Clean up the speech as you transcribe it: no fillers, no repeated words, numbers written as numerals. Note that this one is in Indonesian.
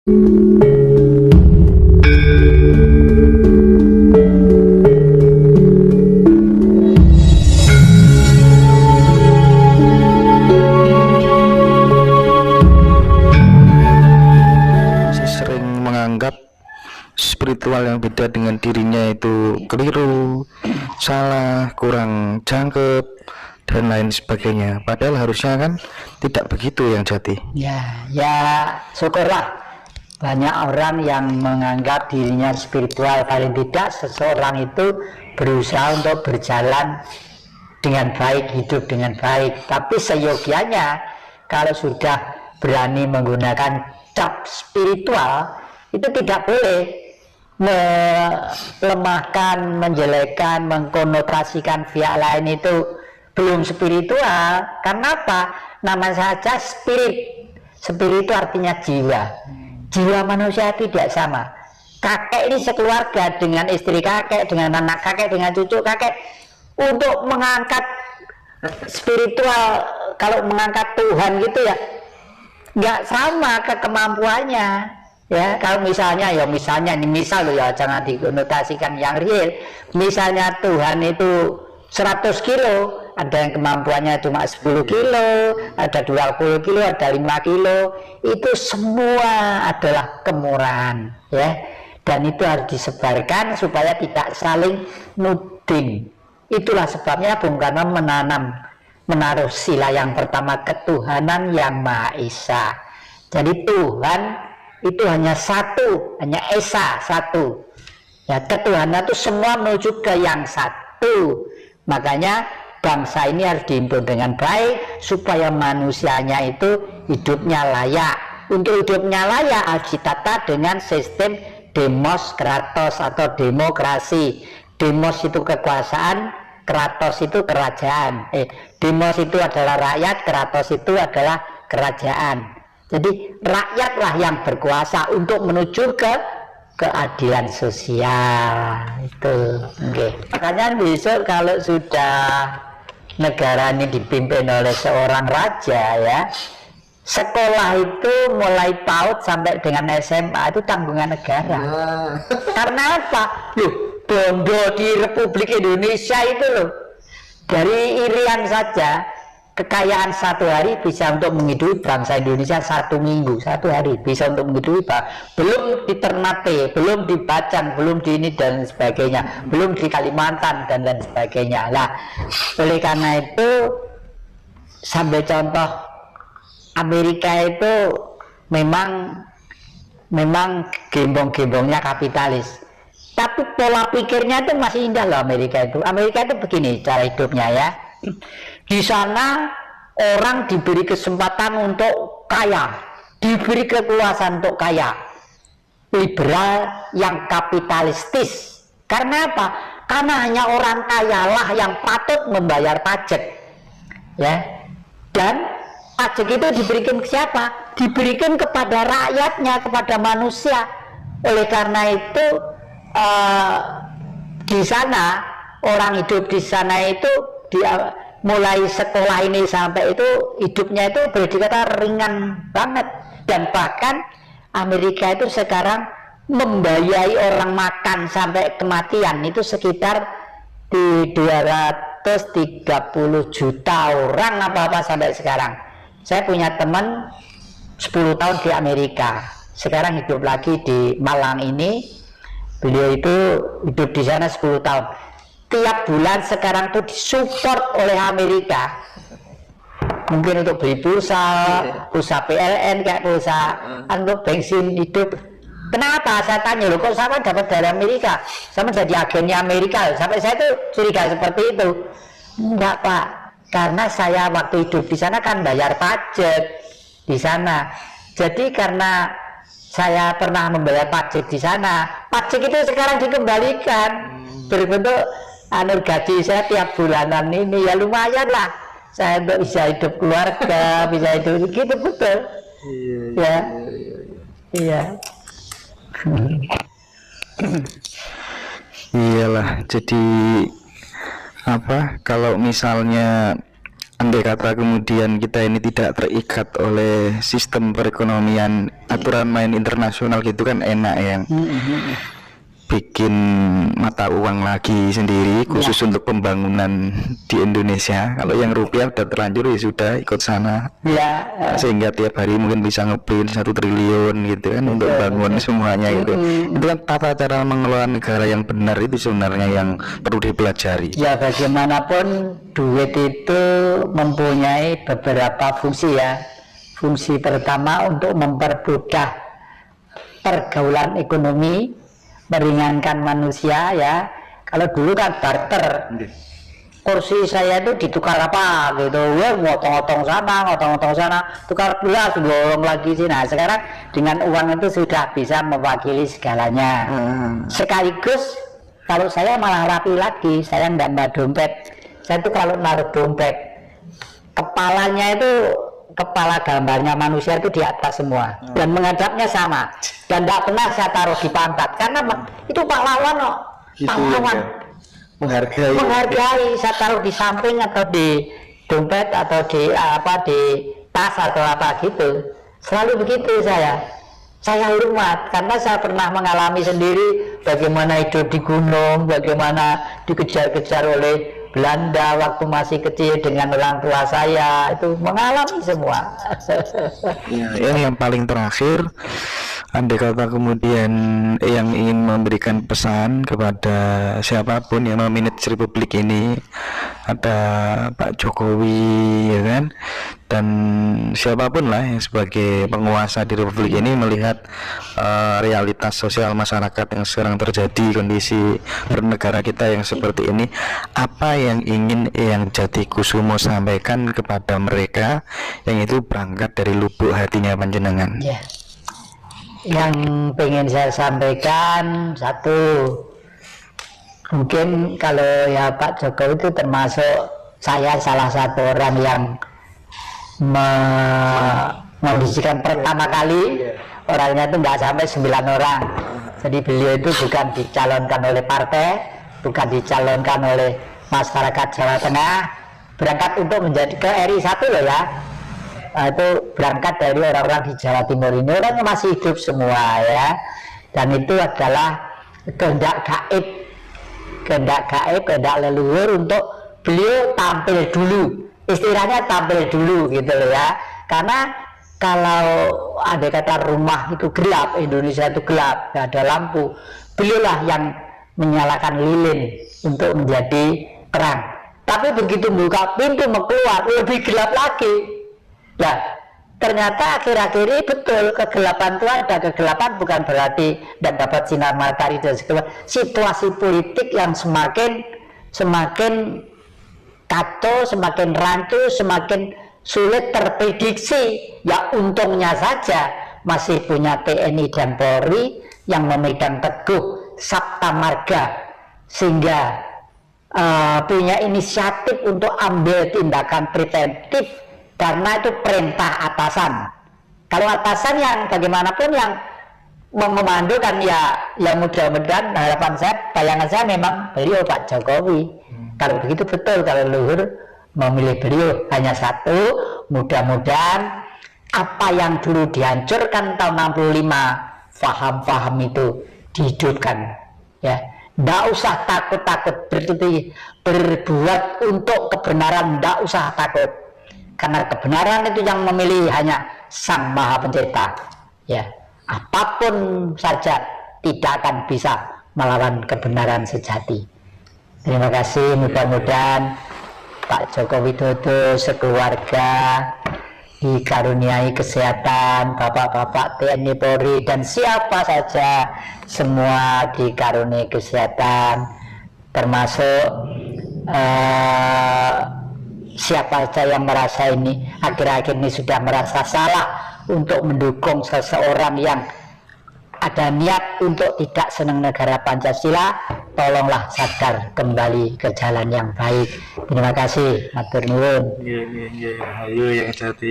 Sering menganggap spiritual yang beda dengan dirinya itu keliru, salah, kurang jangkep dan lain sebagainya. Padahal harusnya kan tidak begitu yang Jati. Ya syukurlah banyak orang yang menganggap dirinya spiritual. Paling tidak seseorang itu berusaha untuk berjalan dengan baik, hidup dengan baik. Tapi seyogianya kalau sudah berani menggunakan cap spiritual, itu tidak boleh melemahkan, menjelekkan, mengkonotasikan pihak lain itu belum spiritual. Karena apa? Nama saja spirit. Spirit itu artinya jiwa. Jiwa manusia tidak sama. Kakek ini sekeluarga dengan istri kakek, dengan anak kakek, dengan cucu kakek, untuk mengangkat spiritual, kalau mengangkat Tuhan gitu ya nggak sama kemampuannya. Ya, kalau misalnya ini misal loh ya, jangan dikonotasikan yang real. Misalnya Tuhan itu 100 kilo, ada yang kemampuannya cuma 10 kilo, ada 20 kilo, ada 5 kilo. Itu semua adalah kemurahan, ya. Dan itu harus disebarkan supaya tidak saling nuding. Itulah sebabnya Bung Karno menaruh sila yang pertama, ketuhanan yang Maha Esa. Jadi Tuhan itu hanya satu, hanya Esa, satu. Ya, ketuhanan itu semua menuju ke yang satu. Makanya bangsa ini harus dihimpun dengan baik supaya manusianya itu hidupnya layak. Untuk hidupnya layak harus ditata dengan sistem demos kratos atau demokrasi. Demos itu kekuasaan, kratos itu kerajaan. Demos itu adalah rakyat, kratos itu adalah kerajaan. Jadi rakyatlah yang berkuasa untuk menuju ke keadilan sosial itu. Makanya besok kalau sudah negara ini dipimpin oleh seorang raja, ya, sekolah itu mulai PAUD sampai dengan SMA itu tanggungan negara. Karena apa? Loh, bondo di Republik Indonesia itu loh, dari irian saja kekayaan satu hari bisa untuk menghidupi bangsa Indonesia 1 minggu, 1 hari bisa untuk menghidupi, belum di Ternate, belum di Bacang, belum di ini dan sebagainya, belum di Kalimantan dan lain sebagainya. Nah, oleh karena itu sampai contoh Amerika itu memang gembong-gembongnya kapitalis, tapi pola pikirnya itu masih indah loh. Amerika itu begini cara hidupnya, ya. Di sana orang diberi kesempatan untuk kaya, diberi kekuasaan untuk kaya. Liberal yang kapitalistis. Karena apa? Karena hanya orang kayalah yang patut membayar pajak, ya. Dan pajak itu diberikan ke siapa? Diberikan kepada rakyatnya, kepada manusia. Oleh karena itu di sana orang hidup di sana itu mulai sekolah ini sampai itu hidupnya itu boleh dikata ringan banget. Dan bahkan Amerika itu sekarang membiayai orang makan sampai kematian itu sekitar di 230 juta orang apa-apa sampai sekarang. Saya punya teman 10 tahun di Amerika, sekarang hidup lagi di Malang ini. Beliau itu hidup di sana 10 tahun. Tiap bulan sekarang tuh disupport oleh Amerika, mungkin untuk beli pulsa PLN, kayak pulsa untuk bensin hidup. Kenapa? Saya tanya, loh kok sama dapat dari Amerika, sama jadi agennya Amerika? Sampai saya tuh curiga seperti itu. Enggak, Pak, karena saya waktu hidup di sana kan bayar pajak di sana. Jadi karena saya pernah membayar pajak di sana, pajak itu sekarang dikembalikan berbentuk gaji saya tiap bulanan ini, ya lumayan lah saya bisa hidup keluarga, bisa hidup gitu, betul. Iya. Iyalah, jadi apa, kalau misalnya andai kata kemudian kita ini tidak terikat oleh sistem perekonomian, aturan main internasional gitu kan enak ya, bikin mata uang lagi sendiri khusus untuk pembangunan di Indonesia. Kalau yang rupiah udah terlanjur ya sudah ikut sana, sehingga tiap hari mungkin bisa ngeprint 1 triliun gitu kan untuk bangun semuanya gitu. Itu kan tata cara mengelola negara yang benar, itu sebenarnya yang perlu dipelajari. Ya, bagaimanapun duit itu mempunyai beberapa fungsi ya. Fungsi pertama untuk mempermudah pergaulan ekonomi, meringankan manusia ya. Kalau dulu kan barter, kursi saya itu ditukar apa gitu, ngotong-ngotong sana, tukar belas, bolong lagi sih. Nah sekarang dengan uang itu sudah bisa mewakili segalanya. Sekaligus kalau saya malah rapi lagi, saya nggak mbak dompet. Saya tuh kalau naruh dompet, kepalanya itu kepala gambarnya manusia itu di atas semua, dan menghadapnya sama, dan tidak pernah saya taruh di pantat karena itu pahlawan kok, pahlawan menghargai. Saya taruh di samping atau di dompet atau di di tas atau apa gitu, selalu begitu saya hormat karena saya pernah mengalami sendiri bagaimana hidup di gunung, bagaimana dikejar-kejar oleh Belanda waktu masih kecil dengan orang tua saya, itu mengalami semua. Yang paling terakhir, andai kata kemudian yang ingin memberikan pesan kepada siapapun yang memanage Republik ini, ada Pak Jokowi ya kan, dan siapapun lah yang sebagai penguasa di Republik ini melihat realitas sosial masyarakat yang sekarang terjadi, kondisi bernegara kita yang seperti ini, apa yang ingin Eyang Jatikusumo sampaikan kepada mereka yang itu berangkat dari lubuk hatinya panjenengan? Ya. Yang pengen saya sampaikan satu, mungkin kalau ya Pak Jokowi itu termasuk saya salah satu orang yang mengondisikan pertama kali, orangnya itu nggak sampai 9 orang. Jadi beliau itu bukan dicalonkan oleh partai, bukan dicalonkan oleh masyarakat Jawa Tengah, berangkat untuk menjadi ke RI 1 loh ya. Itu berangkat dari orang-orang di Jawa Timur ini, orang yang masih hidup semua ya, dan itu adalah kehendak gaib, kehendak leluhur untuk beliau tampil dulu, istilahnya tampil dulu gitu loh ya. Karena kalau ada kata rumah itu gelap, Indonesia itu gelap, gak ada lampu, beliaulah yang menyalakan lilin untuk menjadi terang. Tapi begitu buka pintu mau keluar lebih gelap lagi. Nah, ternyata akhir-akhir ini betul, kegelapan itu ada. Kegelapan bukan berarti tidak dapat sinar matahari dan segala. Situasi politik yang semakin kacau, semakin rancu, semakin sulit terprediksi. Ya untungnya saja masih punya TNI dan Polri yang memegang teguh Sabta Marga, sehingga punya inisiatif untuk ambil tindakan preventif. Karena itu perintah atasan. Kalau atasan yang bagaimanapun yang memandukan ya mudah-mudahan harapan saya, bayangan saya memang beliau Pak Jokowi. Kalau begitu betul, kalau luhur memilih beliau hanya satu, mudah-mudahan apa yang dulu dihancurkan tahun 65, faham-faham itu dihidupkan. Ya, nggak usah takut-takut berbuat untuk kebenaran, nggak usah takut. Karena kebenaran itu yang memilih hanya Sang Maha Pencipta. Ya, apapun saja tidak akan bisa melawan kebenaran sejati. Terima kasih, mudah-mudahan Pak Joko Widodo sekeluarga dikaruniai kesehatan, bapak-bapak TNI Polri dan siapa saja semua dikaruniai kesehatan, termasuk siapa saja yang merasa ini akhir-akhir ini sudah merasa salah untuk mendukung seseorang yang ada niat untuk tidak senang negara Pancasila, tolonglah sadar kembali ke jalan yang baik. Terima kasih, matur nuwun. Ayo yang jati.